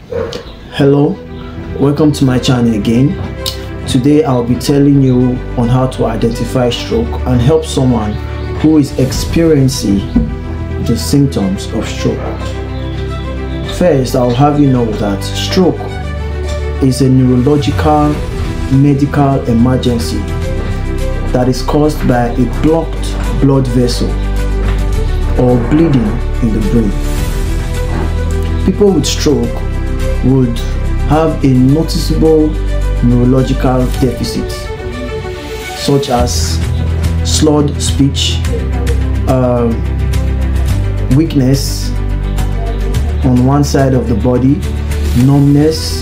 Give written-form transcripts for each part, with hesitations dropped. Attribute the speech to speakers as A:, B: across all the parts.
A: Hello, welcome to my channel again. Today I'll be telling you on how to identify stroke and help someone who is experiencing the symptoms of stroke. First, I'll have you know that stroke is a neurological medical emergency that is caused by a blocked blood vessel or bleeding in the brain. People with stroke would have a noticeable neurological deficit such as slurred speech, weakness on one side of the body, numbness,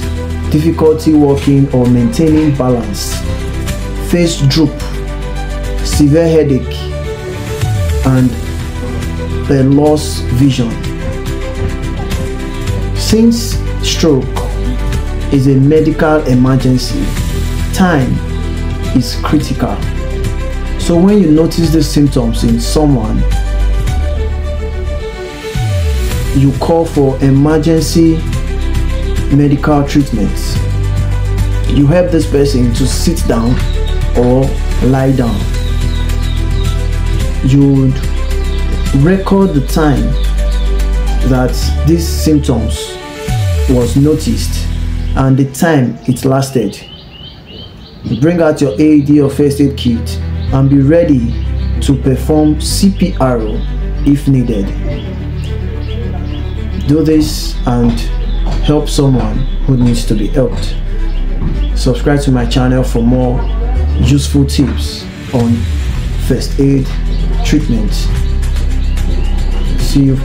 A: difficulty walking or maintaining balance, face droop, severe headache, and a lost vision. Since stroke is a medical emergency, time is critical. So when you notice the symptoms in someone, you call for emergency medical treatment. You help this person to sit down or lie down. You would record the time that these symptoms was noticed and the time it lasted. Bring out your AED or first aid kit and be ready to perform CPR if needed. Do this and help someone who needs to be helped. Subscribe to my channel for more useful tips on first aid treatment. See you.